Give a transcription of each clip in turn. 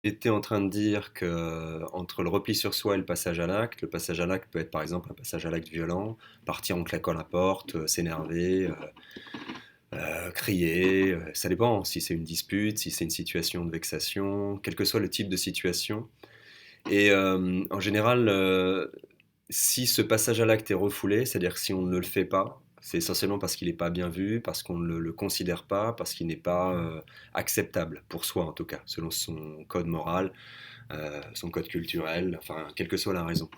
était en train de dire que entre le repli sur soi et le passage à l'acte peut être par exemple un passage à l'acte violent, partir en claquant la porte, s'énerver, crier, ça dépend si c'est une dispute, si c'est une situation de vexation, quel que soit le type de situation. Et en général, si ce passage à l'acte est refoulé, c'est-à-dire que si on ne le fait pas, c'est essentiellement parce qu'il n'est pas bien vu, parce qu'on ne le considère pas, parce qu'il n'est pas acceptable, pour soi en tout cas, selon son code moral, son code culturel, enfin, quelle que soit la raison.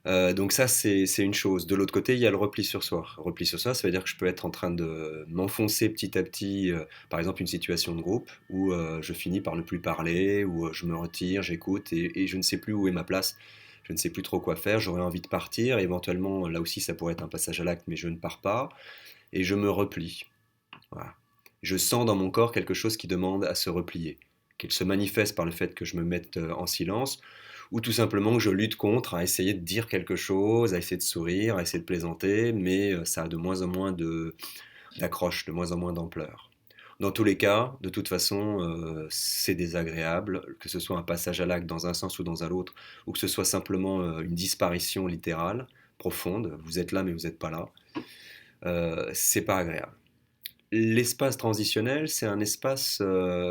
Donc ça, c'est une chose. De l'autre côté, il y a le repli sur soi. Repli sur soi, ça veut dire que je peux être en train de m'enfoncer petit à petit, par exemple une situation de groupe, où je finis par ne plus parler, où je me retire, j'écoute, et je ne sais plus où est ma place. Je ne sais plus trop quoi faire, j'aurais envie de partir, éventuellement, là aussi ça pourrait être un passage à l'acte, mais je ne pars pas, et je me replie. Voilà. Je sens dans mon corps quelque chose qui demande à se replier, qu'il se manifeste par le fait que je me mette en silence, ou tout simplement que je lutte contre, à essayer de dire quelque chose, à essayer de sourire, à essayer de plaisanter, mais ça a de moins en moins d'accroche, de moins en moins d'ampleur. Dans tous les cas, de toute façon, c'est désagréable, que ce soit un passage à l'acte dans un sens ou dans un autre, ou que ce soit simplement une disparition littérale, profonde, vous êtes là mais vous n'êtes pas là, c'est pas agréable. L'espace transitionnel, c'est un espace,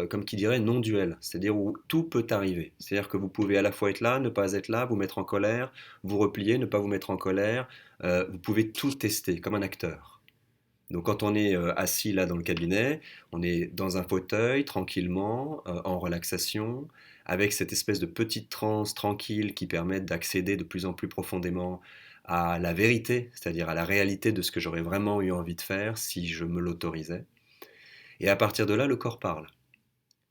comme qui dirait, non duel, c'est-à-dire où tout peut arriver. C'est-à-dire que vous pouvez à la fois être là, ne pas être là, vous mettre en colère, vous replier, ne pas vous mettre en colère, vous pouvez tout tester comme un acteur. Donc quand on est assis là dans le cabinet, on est dans un fauteuil, tranquillement, en relaxation, avec cette espèce de petite transe tranquille qui permet d'accéder de plus en plus profondément à la vérité, c'est-à-dire à la réalité de ce que j'aurais vraiment eu envie de faire si je me l'autorisais. Et à partir de là, le corps parle.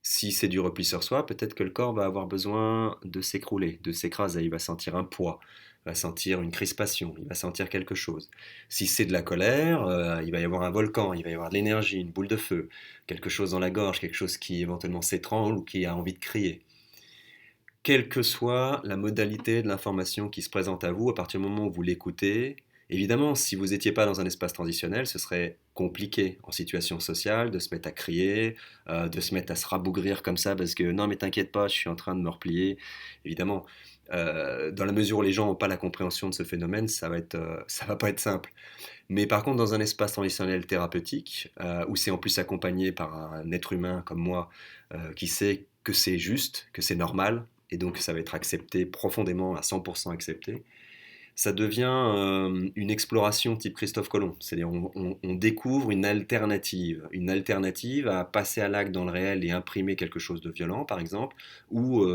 Si c'est du repli sur soi, peut-être que le corps va avoir besoin de s'écrouler, de s'écraser, il va sentir un poids, il va sentir une crispation, il va sentir quelque chose. Si c'est de la colère, il va y avoir un volcan, il va y avoir de l'énergie, une boule de feu, quelque chose dans la gorge, quelque chose qui éventuellement s'étrangle ou qui a envie de crier. Quelle que soit la modalité de l'information qui se présente à vous, à partir du moment où vous l'écoutez, évidemment, si vous n'étiez pas dans un espace transitionnel, ce serait compliqué en situation sociale de se mettre à crier, de se mettre à se rabougrir comme ça parce que non mais t'inquiète pas, je suis en train de me replier. Évidemment, dans la mesure où les gens n'ont pas la compréhension de ce phénomène, ça va pas être simple. Mais par contre, dans un espace transitionnel thérapeutique, où c'est en plus accompagné par un être humain comme moi, qui sait que c'est juste, que c'est normal, et donc ça va être accepté profondément, à 100% accepté, ça devient une exploration type Christophe Colomb. C'est-à-dire on découvre une alternative à passer à l'acte dans le réel et imprimer quelque chose de violent, par exemple, ou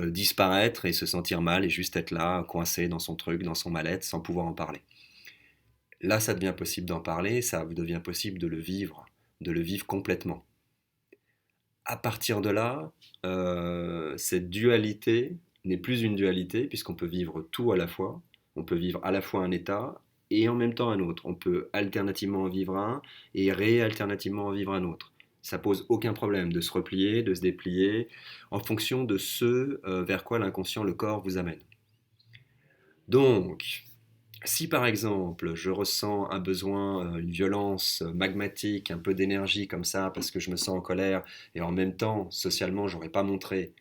disparaître et se sentir mal et juste être là, coincé dans son truc, dans son mal-être, sans pouvoir en parler. Là, ça devient possible d'en parler, ça devient possible de le vivre complètement. À partir de là, cette dualité n'est plus une dualité, puisqu'on peut vivre tout à la fois. On peut vivre à la fois un état et en même temps un autre. On peut alternativement en vivre un et réalternativement en vivre un autre. Ça pose aucun problème de se replier, de se déplier, en fonction de ce vers quoi l'inconscient, le corps vous amène. Donc, si par exemple je ressens un besoin, une violence magmatique, un peu d'énergie comme ça, parce que je me sens en colère, et en même temps, socialement, j'aurais pas montré,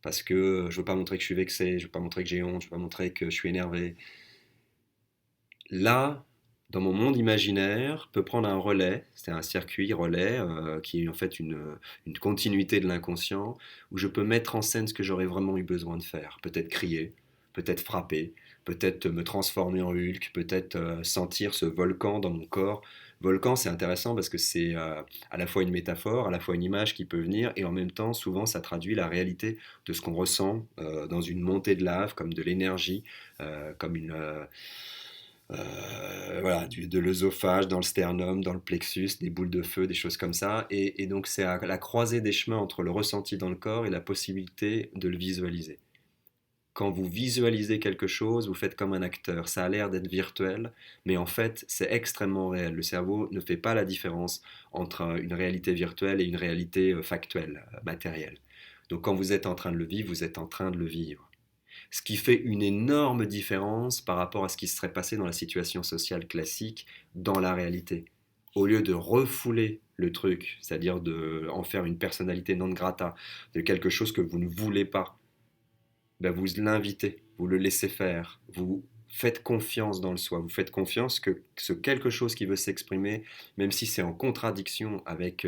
parce que je veux pas montrer que je suis vexé, je veux pas montrer que j'ai honte, je veux pas montrer que je suis énervé. Là, dans mon monde imaginaire, peut prendre un relais, c'est un circuit relais qui est en fait une continuité de l'inconscient, où je peux mettre en scène ce que j'aurais vraiment eu besoin de faire. Peut-être crier, peut-être frapper, peut-être me transformer en Hulk, peut-être sentir ce volcan dans mon corps. Volcan, c'est intéressant parce que c'est à la fois une métaphore, à la fois une image qui peut venir, et en même temps, souvent, ça traduit la réalité de ce qu'on ressent dans une montée de lave, comme de l'énergie, comme une, voilà, de l'œsophage, dans le sternum, dans le plexus, des boules de feu, des choses comme ça. Et donc c'est à la croisée des chemins entre le ressenti dans le corps et la possibilité de le visualiser. Quand vous visualisez quelque chose, vous faites comme un acteur. Ça a l'air d'être virtuel, mais en fait, c'est extrêmement réel. Le cerveau ne fait pas la différence entre une réalité virtuelle et une réalité factuelle, matérielle. Donc quand vous êtes en train de le vivre, vous êtes en train de le vivre. Ce qui fait une énorme différence par rapport à ce qui se serait passé dans la situation sociale classique, dans la réalité. au lieu de refouler le truc, c'est-à-dire de en faire une personnalité non grata, de quelque chose que vous ne voulez pas, ben vous l'invitez, vous le laissez faire, vous faites confiance dans le soi, vous faites confiance que ce quelque chose qui veut s'exprimer, même si c'est en contradiction avec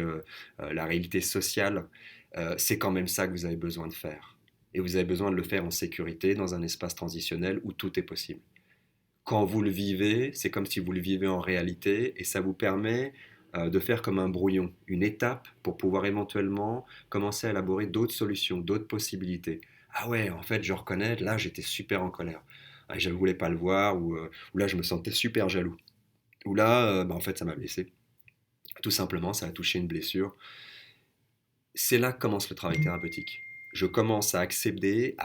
la réalité sociale, c'est quand même ça que vous avez besoin de faire. Et vous avez besoin de le faire en sécurité, dans un espace transitionnel où tout est possible. Quand vous le vivez, c'est comme si vous le vivez en réalité et ça vous permet de faire comme un brouillon, une étape pour pouvoir éventuellement commencer à élaborer d'autres solutions, d'autres possibilités. Ah ouais, en fait, je reconnais, là j'étais super en colère. Ah, je ne voulais pas le voir, ou là je me sentais super jaloux. Ou là, bah, en fait, ça m'a blessé. Tout simplement, ça a touché une blessure. C'est là que commence le travail thérapeutique. Je commence à accepter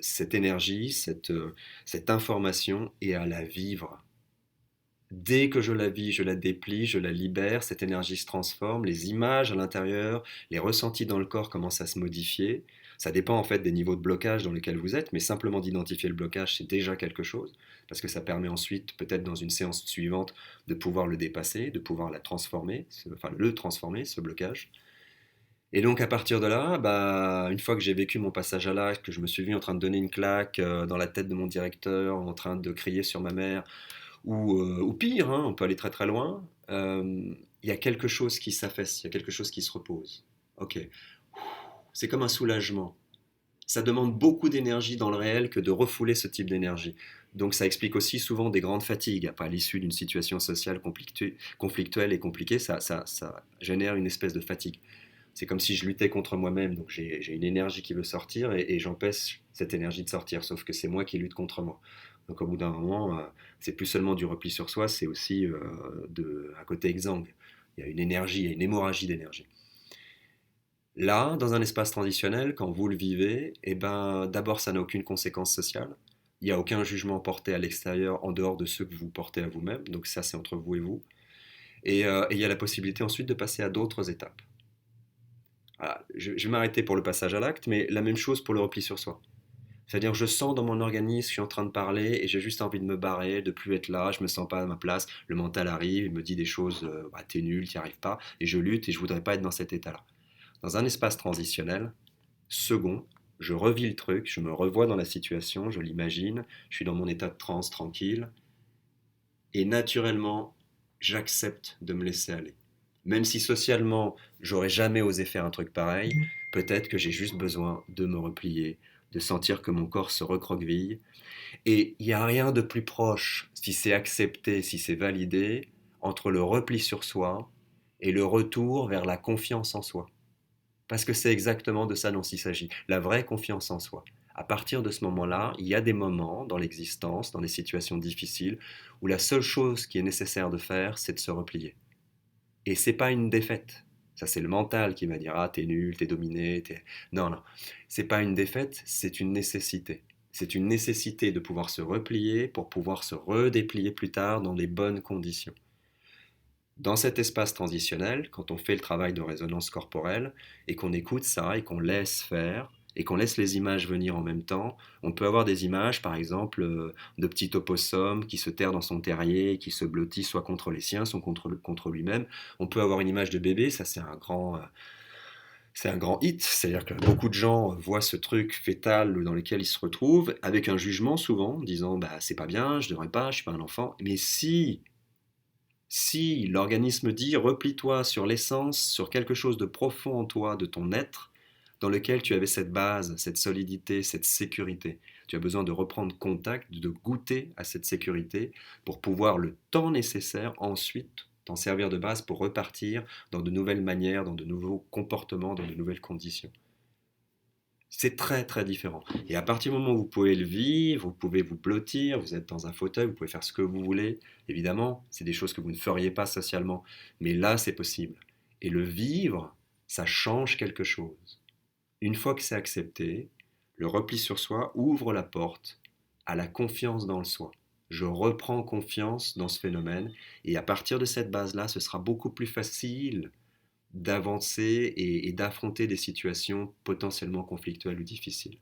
cette énergie, cette information et à la vivre. Dès que je la vis, je la déplie, je la libère, cette énergie se transforme, les images à l'intérieur, les ressentis dans le corps commencent à se modifier. Ça dépend en fait des niveaux de blocage dans lesquels vous êtes, mais simplement d'identifier le blocage, c'est déjà quelque chose, parce que ça permet ensuite, peut-être dans une séance suivante, de pouvoir le dépasser, de pouvoir la transformer, enfin le transformer, ce blocage. Et donc à partir de là, bah, une fois que j'ai vécu mon passage à l'acte, que je me suis vu en train de donner une claque dans la tête de mon directeur, en train de crier sur ma mère, ou pire, hein, on peut aller très très loin, il y a quelque chose qui s'affaisse, il y a quelque chose qui se repose. Ok, c'est comme un soulagement. Ça demande beaucoup d'énergie dans le réel que de refouler ce type d'énergie. Donc ça explique aussi souvent des grandes fatigues. Après, à l'issue d'une situation sociale conflictuelle et compliquée, ça génère une espèce de fatigue. C'est comme si je luttais contre moi-même, donc j'ai une énergie qui veut sortir et j'empêche cette énergie de sortir, sauf que c'est moi qui lutte contre moi. Donc au bout d'un moment, c'est plus seulement du repli sur soi, c'est aussi un côté exsangue. Il y a une énergie, il y a une hémorragie d'énergie. Là, dans un espace transitionnel, quand vous le vivez, eh ben, d'abord, ça n'a aucune conséquence sociale. Il n'y a aucun jugement porté à l'extérieur en dehors de ceux que vous portez à vous-même. Donc ça, c'est entre vous et vous. Et il y a la possibilité ensuite de passer à d'autres étapes. Voilà, je vais m'arrêter pour le passage à l'acte, mais la même chose pour le repli sur soi. C'est-à-dire, je sens dans mon organisme, je suis en train de parler et j'ai juste envie de me barrer, de plus être là, je me sens pas à ma place. Le mental arrive, il me dit des choses, bah, t'es nul, t'y arrives pas, et je lutte et je voudrais pas être dans cet état-là. Dans un espace transitionnel, second, je revis le truc, je me revois dans la situation, je l'imagine, je suis dans mon état de transe tranquille, et naturellement, j'accepte de me laisser aller. Même si socialement, j'aurais jamais osé faire un truc pareil, peut-être que j'ai juste besoin de me replier, de sentir que mon corps se recroqueville. Et il n'y a rien de plus proche, si c'est accepté, si c'est validé, entre le repli sur soi et le retour vers la confiance en soi. Parce que c'est exactement de ça dont il s'agit, la vraie confiance en soi. À partir de ce moment-là, il y a des moments dans l'existence, dans des situations difficiles, où la seule chose qui est nécessaire de faire, c'est de se replier. Et c'est pas une défaite. Ça, c'est le mental qui va dire ah t'es nul, t'es dominé, t'es... Non, non, c'est pas une défaite, c'est une nécessité. C'est une nécessité de pouvoir se replier pour pouvoir se redéplier plus tard dans les bonnes conditions. Dans cet espace transitionnel, quand on fait le travail de résonance corporelle et qu'on écoute ça et qu'on laisse faire et qu'on laisse les images venir en même temps, on peut avoir des images, par exemple, de petits opossums qui se terrent dans son terrier, qui se blottit soit contre les siens, soit contre lui-même. On peut avoir une image de bébé, ça c'est un grand hit, c'est-à-dire que beaucoup de gens voient ce truc fœtal dans lequel ils se retrouvent avec un jugement souvent, disant bah c'est pas bien, je devrais pas, je suis pas un enfant. Mais si l'organisme dit replie-toi sur l'essence, sur quelque chose de profond en toi, de ton être, dans lequel tu avais cette base, cette solidité, cette sécurité, tu as besoin de reprendre contact, de goûter à cette sécurité pour pouvoir le temps nécessaire ensuite t'en servir de base pour repartir dans de nouvelles manières, dans de nouveaux comportements, dans de nouvelles conditions. C'est très très différent. Et à partir du moment où vous pouvez le vivre, vous pouvez vous blottir, vous êtes dans un fauteuil, vous pouvez faire ce que vous voulez. Évidemment, c'est des choses que vous ne feriez pas socialement. Mais là, c'est possible. Et le vivre, ça change quelque chose. Une fois que c'est accepté, le repli sur soi ouvre la porte à la confiance dans le soi. Je reprends confiance dans ce phénomène et à partir de cette base-là, ce sera beaucoup plus facile d'avancer et d'affronter des situations potentiellement conflictuelles ou difficiles.